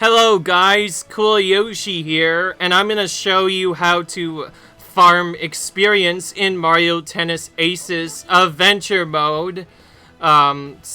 Hello guys, Cool Yoshi here, and I'm gonna show you how to farm experience in Mario Tennis Aces Adventure Mode. If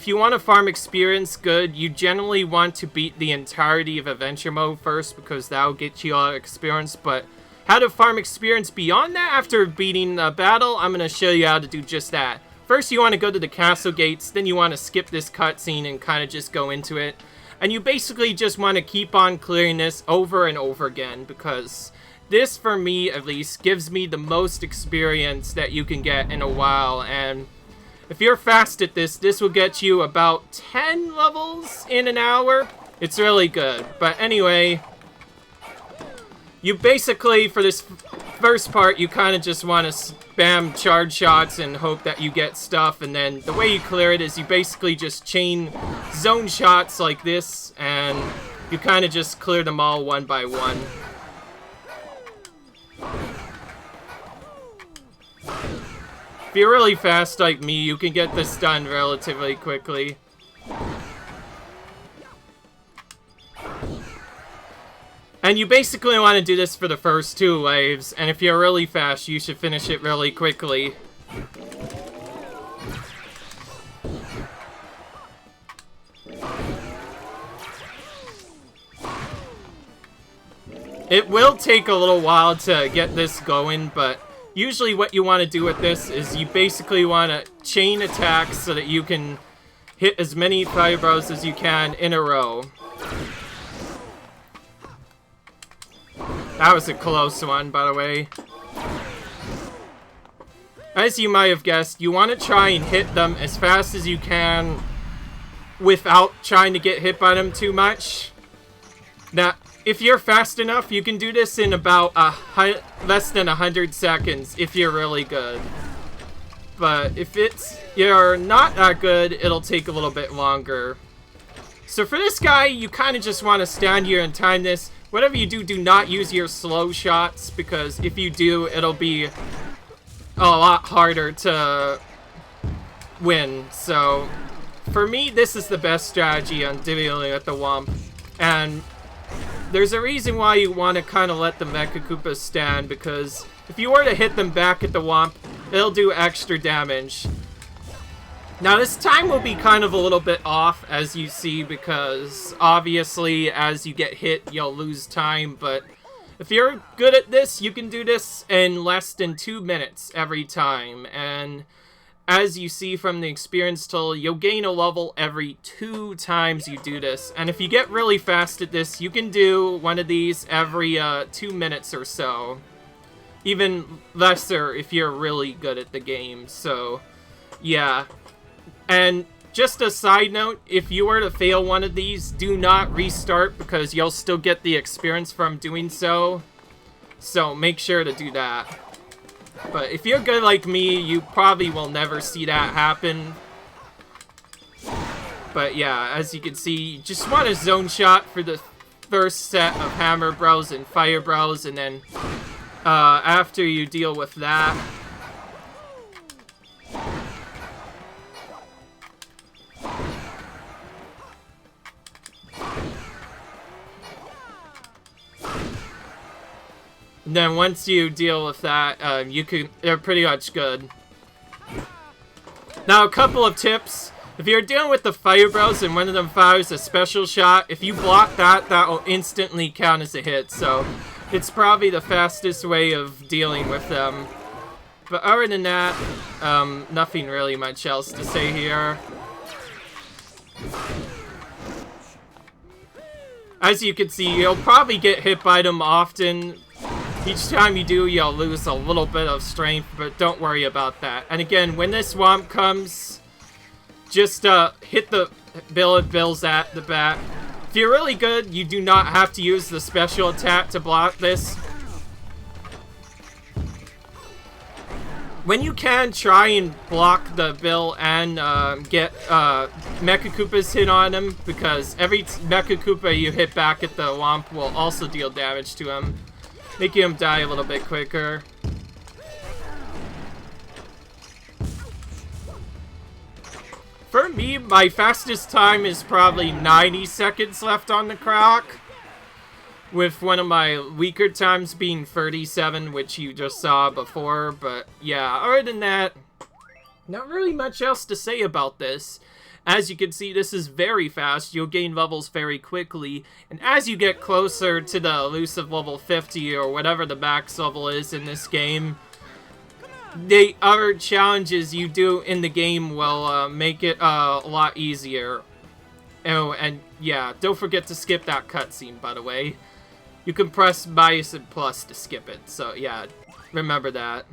you want to farm experience good, you generally want to beat the entirety of Adventure Mode first because that'll get you a lot of experience, but how to farm experience beyond that after beating a battle, I'm gonna show you how to do just that. First, you want to go to the castle gates, then you want to skip this cutscene and kind of just go into it. And you basically just want to keep on clearing this over and over again, because this, for me at least, gives me the most experience that you can get in a while. And if you're fast at this, this will get you about 10 levels in an hour. It's really good. But anyway, you basically, for this first part, you kind of just want to spam charge shots and hope that you get stuff, and then the way you clear it is you basically just chain zone shots like this, and you kind of just clear them all one by one. If you're really fast like me, you can get this done relatively quickly. And you basically want to do this for the first 2 waves, and if you're really fast, you should finish it really quickly. It will take a little while to get this going, but usually what you want to do with this is you basically want to chain attacks so that you can hit as many fireballs as you can in a row. That was a close one, by the way. As you might have guessed, you want to try and hit them as fast as you can without trying to get hit by them too much. Now, if you're fast enough, you can do this in about less than 100 seconds if you're really good. But if you're not that good, it'll take a little bit longer. So for this guy, you kind of just want to stand here and time this. Whatever you do, do not use your slow shots, because if you do, it'll be a lot harder to win. So, for me, this is the best strategy on dealing with the Wump. And there's a reason why you want to kind of let the Mecha Koopas stand, because if you were to hit them back at the Wump, it'll do extra damage. Now, this time will be kind of a little bit off, as you see, because obviously, as you get hit, you'll lose time, but if you're good at this, you can do this in less than 2 minutes every time, and as you see from the experience tool, you'll gain a level every 2 times you do this, and if you get really fast at this, you can do one of these every 2 minutes or so. Even lesser if you're really good at the game, so yeah. And just a side note, if you were to fail one of these, do not restart, because you'll still get the experience from doing so. So make sure to do that. But if you're good like me, you probably will never see that happen. But yeah, as you can see, you just want a zone shot for the first set of Hammer Bros and Fire Bros, and then after you deal with that, and then once you deal with that, they're pretty much good. Now, a couple of tips. If you're dealing with the Fire Bros and one of them fires a special shot, if you block that, that will instantly count as a hit. So, it's probably the fastest way of dealing with them. But other than that, nothing really much else to say here. As you can see, you'll probably get hit by them often. Each time you do, you'll lose a little bit of strength, but don't worry about that. And again, when this Wump comes, just hit the bills at the back. If you're really good, you do not have to use the special attack to block this. When you can, try and block the bill and get Mecha Koopas hit on him, because every Mecha Koopa you hit back at the Wump will also deal damage to him, making him die a little bit quicker. For me, my fastest time is probably 90 seconds left on the clock, with one of my weaker times being 37, which you just saw before. But yeah, other than that, not really much else to say about this. As you can see, this is very fast. You'll gain levels very quickly, and as you get closer to the elusive level 50 or whatever the max level is in this game, the other challenges you do in the game will make it a lot easier. Oh, and yeah, don't forget to skip that cutscene, by the way. You can press minus and plus to skip it, so yeah, remember that.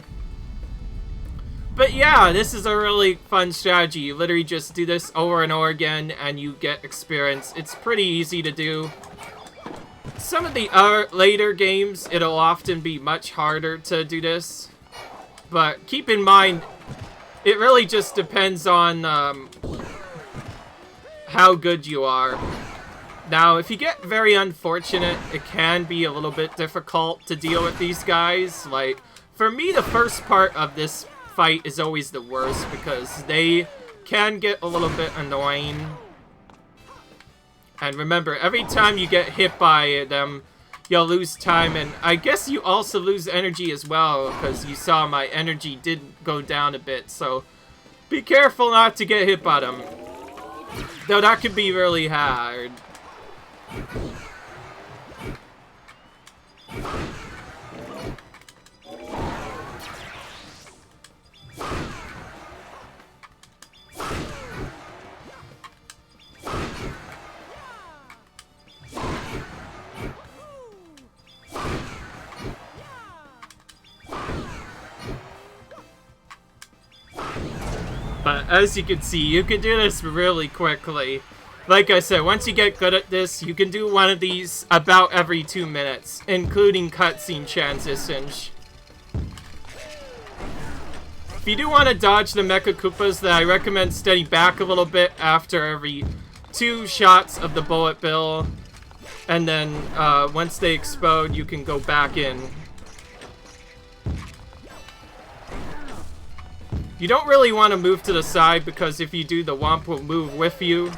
But yeah, this is a really fun strategy. You literally just do this over and over again, and you get experience. It's pretty easy to do. Some of the other later games, it'll often be much harder to do this. But keep in mind, it really just depends on how good you are. Now, if you get very unfortunate, it can be a little bit difficult to deal with these guys. Like, for me, the first part of this fight is always the worst because they can get a little bit annoying. And remember, every time you get hit by them, you'll lose time, and I guess you also lose energy as well, because you saw my energy did go down a bit, so be careful not to get hit by them. Though that could be really hard. But as you can see, you can do this really quickly. Like I said, once you get good at this, you can do one of these about every 2 minutes, including cutscene transitions. If you do want to dodge the Mecha Koopas, then I recommend steady back a little bit after every 2 shots of the bullet bill. And then once they explode, you can go back in. You don't really want to move to the side, because if you do, the Womp will move with you.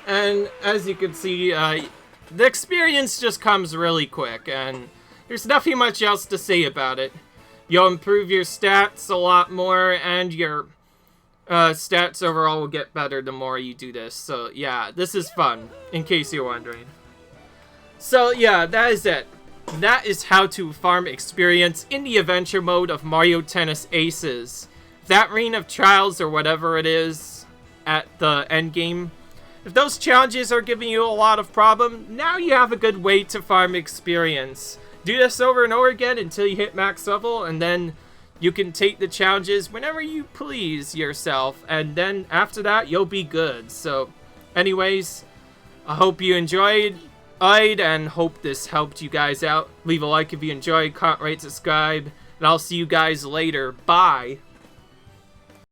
And as you can see, the experience just comes really quick, and there's nothing much else to say about it. You'll improve your stats a lot more, and your stats overall will get better the more you do this. So yeah, this is fun, in case you're wondering. So yeah, that is it. That is how to farm experience in the adventure mode of Mario Tennis Aces. That Reign of Trials or whatever it is at the end game. If those challenges are giving you a lot of problem, now you have a good way to farm experience. Do this over and over again until you hit max level, and then you can take the challenges whenever you please yourself, and then after that you'll be good. So anyways, I hope you enjoyed and hope this helped you guys out. Leave a like if you enjoyed, comment, rate, subscribe, and I'll see you guys later. Bye!